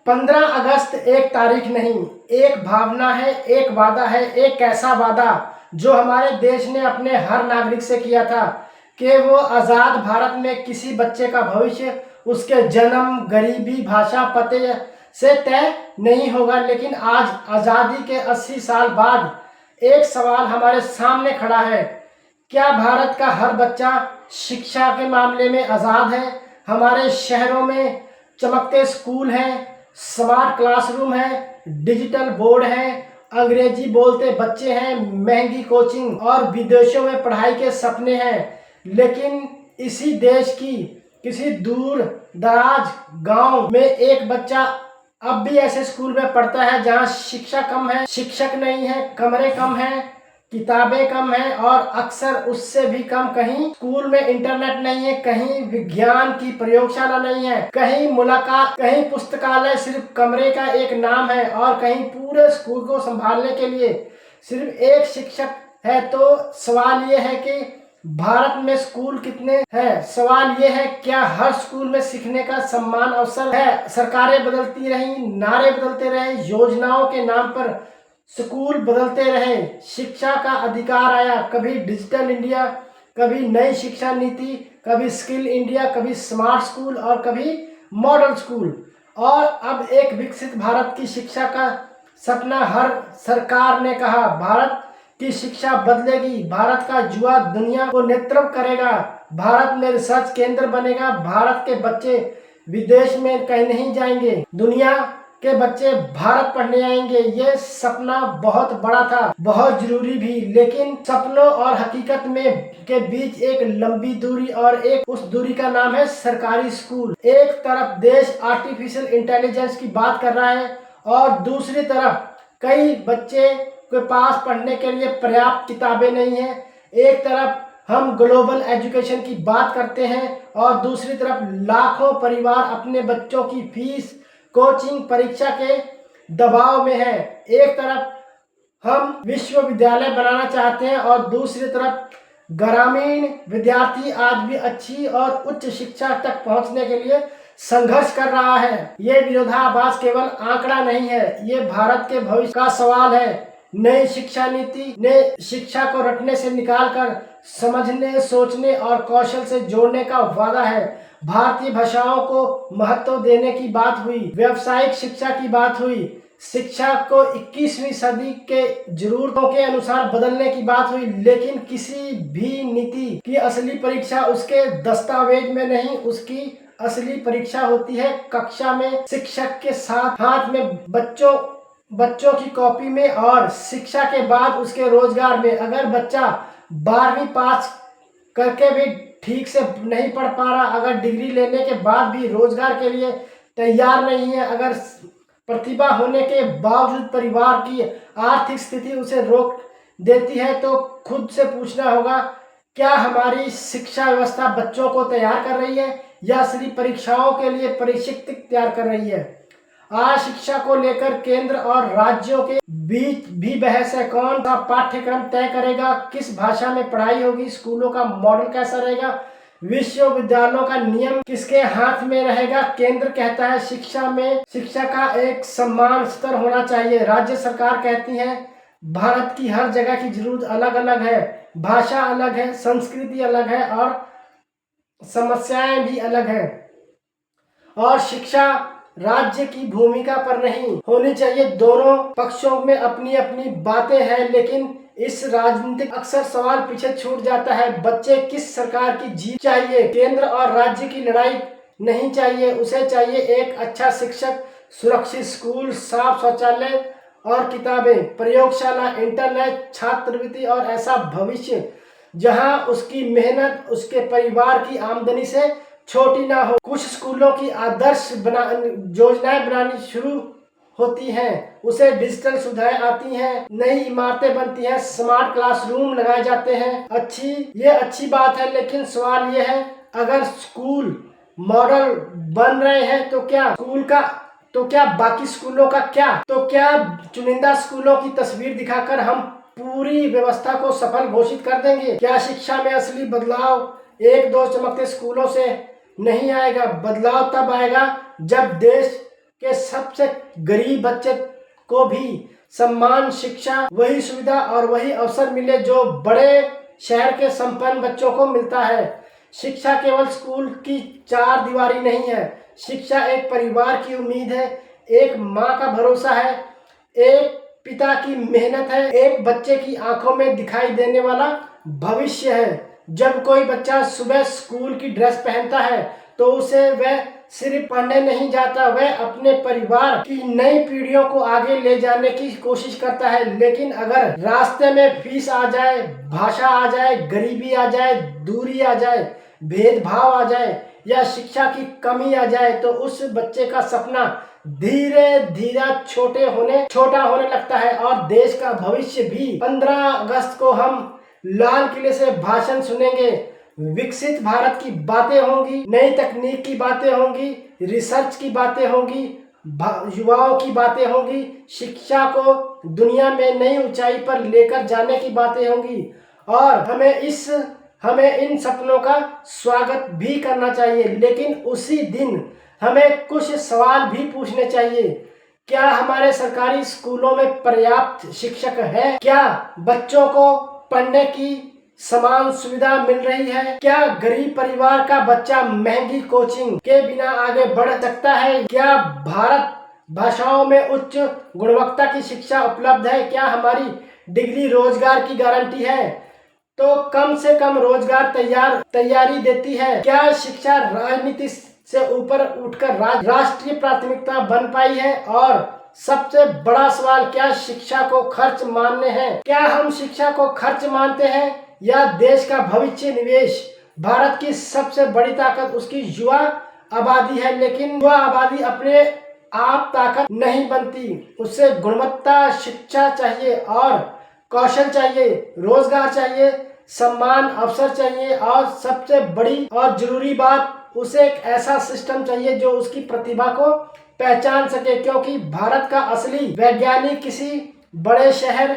15 अगस्त एक तारीख नहीं, एक भावना है, एक वादा है। एक ऐसा वादा जो हमारे देश ने अपने हर नागरिक से किया था कि वो आज़ाद भारत में किसी बच्चे का भविष्य उसके जन्म, गरीबी, भाषा, पते से तय नहीं होगा। लेकिन आज आज़ादी के 80 साल बाद एक सवाल हमारे सामने खड़ा है। क्या भारत का हर बच्चा शिक्षा के मामले में आज़ाद है? हमारे शहरों में चमकते स्कूल हैं, स्मार्ट क्लासरूम है, डिजिटल बोर्ड है, अंग्रेजी बोलते बच्चे हैं, महंगी कोचिंग और विदेशों में पढ़ाई के सपने हैं। लेकिन इसी देश की किसी दूर दराज गांव में एक बच्चा अब भी ऐसे स्कूल में पढ़ता है जहां शिक्षा कम है, शिक्षक नहीं है, कमरे कम हैं, किताबें कम हैं और अक्सर उससे भी कम कहीं स्कूल में इंटरनेट नहीं है, कहीं विज्ञान की प्रयोगशाला नहीं है, कहीं मुलाकात, कहीं पुस्तकालय सिर्फ कमरे का एक नाम है और कहीं पूरे स्कूल को संभालने के लिए सिर्फ एक शिक्षक है। तो सवाल ये है कि भारत में स्कूल कितने हैं? सवाल ये है, क्या हर स्कूल में सीखने का समान अवसर है? सरकारें बदलती रही, नारे बदलते रहे, योजनाओं के नाम पर स्कूल बदलते रहे, शिक्षा का अधिकार आया, कभी डिजिटल इंडिया, कभी नई शिक्षा नीति, कभी स्किल इंडिया, कभी स्मार्ट स्कूल और कभी मॉडल स्कूल। और अब एक विकसित भारत की शिक्षा का सपना हर सरकार ने कहा। भारत की शिक्षा बदलेगी, भारत का युवा दुनिया को नेतृत्व करेगा, भारत में रिसर्च केंद्र बनेगा, भारत के बच्चे विदेश में कहीं नहीं जाएंगे, दुनिया के बच्चे भारत पढ़ने आएंगे। ये सपना बहुत बड़ा था, बहुत जरूरी भी, लेकिन सपनों और हकीकत में के बीच एक लंबी दूरी और एक उस दूरी का नाम है सरकारी स्कूल। एक तरफ देश आर्टिफिशियल इंटेलिजेंस की बात कर रहा है और दूसरी तरफ कई बच्चे के पास पढ़ने के लिए पर्याप्त किताबें नहीं है। एक तरफ हम ग्लोबल एजुकेशन की बात करते हैं और दूसरी तरफ लाखों परिवार अपने बच्चों की फीस, कोचिंग, परीक्षा के दबाव में है। एक तरफ हम विश्वविद्यालय बनाना चाहते हैं और दूसरी तरफ ग्रामीण विद्यार्थी आज भी अच्छी और उच्च शिक्षा तक पहुंचने के लिए संघर्ष कर रहा है। ये विरोधाभास केवल आंकड़ा नहीं है, ये भारत के भविष्य का सवाल है। नई शिक्षा नीति ने शिक्षा को रटने से निकालकर समझने, सोचने और कौशल से जोड़ने का वादा है। भारतीय भाषाओं को महत्व देने की बात हुई, व्यावसायिक शिक्षा की बात हुई, शिक्षा को 21वीं सदी के जरूरतों के अनुसार बदलने की बात हुई। लेकिन किसी भी नीति की असली परीक्षा उसके दस्तावेज में नहीं, उसकी असली परीक्षा होती है कक्षा में शिक्षक के साथ, हाथ में बच्चों की कॉपी में और शिक्षा के बाद उसके रोजगार में। अगर बच्चा 12वीं पास करके भी ठीक से नहीं पढ़ पा रहा, अगर डिग्री लेने के बाद भी रोजगार के लिए तैयार नहीं है, अगर प्रतिभा होने के बावजूद परिवार की आर्थिक स्थिति उसे रोक देती है, तो खुद से पूछना होगा, क्या हमारी शिक्षा व्यवस्था बच्चों को तैयार कर रही है या सिर्फ परीक्षाओं के लिए प्रशिक्षित तैयार कर रही है? आज शिक्षा को लेकर केंद्र और राज्यों के बीच भी बहस है। कौन सा पाठ्यक्रम तय करेगा, किस भाषा में पढ़ाई होगी, स्कूलों का मॉडल कैसा रहेगा, विश्वविद्यालयों का नियम किसके हाथ में रहेगा? केंद्र कहता है शिक्षा का एक समान स्तर होना चाहिए, राज्य सरकार कहती है भारत की हर जगह की जरूरत अलग अलग है, भाषा अलग है, संस्कृति अलग है और समस्याएं भी अलग है। और शिक्षा राज्य की भूमिका पर नहीं होनी चाहिए। दोनों पक्षों में अपनी अपनी बातें हैं, लेकिन इस राजनीतिक अक्सर सवाल पीछे छूट जाता है, बच्चे किस सरकार की जीत चाहिए? केंद्र और राज्य की लड़ाई नहीं चाहिए, उसे चाहिए एक अच्छा शिक्षक, सुरक्षित स्कूल, साफ शौचालय और किताबें, प्रयोगशाला, इंटरनेट, छात्रवृत्ति और ऐसा भविष्य जहां उसकी मेहनत उसके परिवार की आमदनी से छोटी ना हो। कुछ स्कूलों की आदर्श योजनाएं बनानी शुरू होती हैं, उसे डिजिटल सुविधाएं आती हैं, नई इमारतें बनती हैं, स्मार्ट क्लासरूम लगाए जाते हैं। ये अच्छी बात है, लेकिन सवाल ये है, अगर स्कूल मॉडल बन रहे हैं तो क्या बाकी स्कूलों का क्या? तो क्या चुनिंदा स्कूलों की तस्वीर दिखाकर हम पूरी व्यवस्था को सफल घोषित कर देंगे? क्या शिक्षा में असली बदलाव एक दो चमकते स्कूलों से नहीं आएगा? बदलाव तब आएगा जब देश के सबसे गरीब बच्चे को भी सम्मान, शिक्षा, वही सुविधा और वही अवसर मिले जो बड़े शहर के संपन्न बच्चों को मिलता है। शिक्षा केवल स्कूल की चार दीवारी नहीं है, शिक्षा एक परिवार की उम्मीद है, एक माँ का भरोसा है, एक पिता की मेहनत है, एक बच्चे की आंखों में दिखाई देने वाला भविष्य है। जब कोई बच्चा सुबह स्कूल की ड्रेस पहनता है तो उसे वह सिर्फ पढ़ने नहीं जाता, वह अपने परिवार की नई पीढ़ियों को आगे ले जाने की कोशिश करता है। लेकिन अगर रास्ते में फीस आ जाए, भाषा आ जाए, गरीबी आ जाए, दूरी आ जाए, भेदभाव आ जाए या शिक्षा की कमी आ जाए तो उस बच्चे का सपना धीरे धीरे छोटा होने लगता है और देश का भविष्य भी। 15 अगस्त को हम लाल किले से भाषण सुनेंगे, विकसित भारत की बातें होंगी, नई तकनीक की बातें होंगी, रिसर्च की बातें होंगी, युवाओं की बातें होंगी, शिक्षा को दुनिया में नई ऊंचाई पर लेकर जाने की बातें होंगी और हमें इन सपनों का स्वागत भी करना चाहिए। लेकिन उसी दिन हमें कुछ सवाल भी पूछने चाहिए। क्या हमारे सरकारी स्कूलों में पर्याप्त शिक्षक हैं? क्या बच्चों को पढ़ने की समान सुविधा मिल रही है? क्या गरीब परिवार का बच्चा महंगी कोचिंग के बिना आगे बढ़ सकता है? क्या भारत भाषाओं में उच्च गुणवत्ता की शिक्षा उपलब्ध है? क्या हमारी डिग्री रोजगार की गारंटी है तो कम से कम रोजगार तैयारी देती है? क्या शिक्षा राजनीति से ऊपर उठकर राष्ट्रीय प्राथमिकता बन पाई है? और सबसे बड़ा सवाल, क्या शिक्षा को खर्च मानने हैं? क्या हम शिक्षा को खर्च मानते हैं या देश का भविष्य निवेश? भारत की सबसे बड़ी ताकत उसकी युवा आबादी है, लेकिन युवा आबादी अपने आप ताकत नहीं बनती। उससे गुणवत्ता शिक्षा चाहिए और कौशल चाहिए, रोजगार चाहिए, सम्मान, अवसर चाहिए और सबसे बड़ी और जरूरी बात, उसे एक ऐसा सिस्टम चाहिए जो उसकी प्रतिभा को पहचान सके। क्योंकि भारत का असली वैज्ञानिक किसी बड़े शहर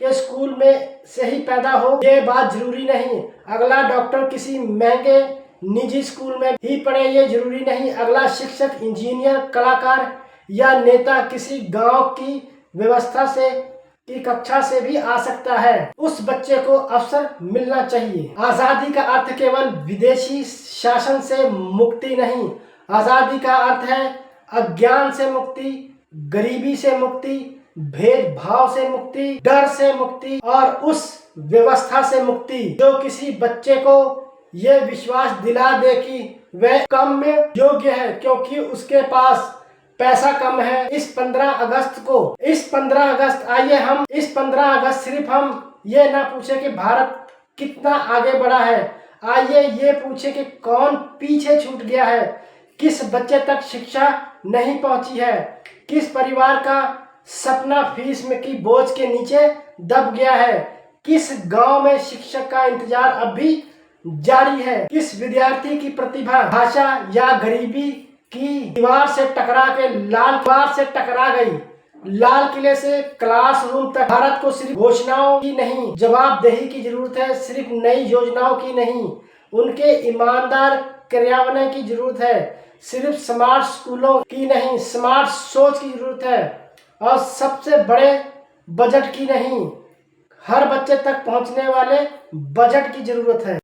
के स्कूल में से ही पैदा हो ये बात जरूरी नहीं, अगला डॉक्टर किसी महंगे निजी स्कूल में ही पढ़े ये जरूरी नहीं, अगला शिक्षक, इंजीनियर, कलाकार या नेता किसी गांव की व्यवस्था से की कक्षा से भी आ सकता है। उस बच्चे को अवसर मिलना चाहिए। आजादी का अर्थ केवल विदेशी शासन से मुक्ति नहीं, आजादी का अर्थ है अज्ञान से मुक्ति, गरीबी से मुक्ति, भेदभाव से मुक्ति, डर से मुक्ति और उस व्यवस्था से मुक्ति जो किसी बच्चे को ये विश्वास दिला दे कि वह कम योग्य है क्योंकि उसके पास पैसा कम है। इस 15 अगस्त सिर्फ हम ये ना पूछे कि भारत कितना आगे बढ़ा है, आइए ये पूछे कि कौन पीछे छूट गया है, किस बच्चे तक शिक्षा नहीं पहुंची है, किस परिवार का सपना फीस में की बोझ के नीचे दब गया है, किस गांव में शिक्षक का इंतजार अब भी जारी है, किस विद्यार्थी की प्रतिभा भाषा या गरीबी की दीवार से टकरा गई। लाल किले से क्लासरूम तक भारत को सिर्फ घोषणाओं की नहीं, जवाबदेही की जरूरत है, सिर्फ नई योजनाओं की नहीं, उनके ईमानदार क्रियान्वयन की जरूरत है, सिर्फ स्मार्ट स्कूलों की नहीं, स्मार्ट सोच की जरूरत है और सबसे बड़े बजट की नहीं, हर बच्चे तक पहुंचने वाले बजट की जरूरत है।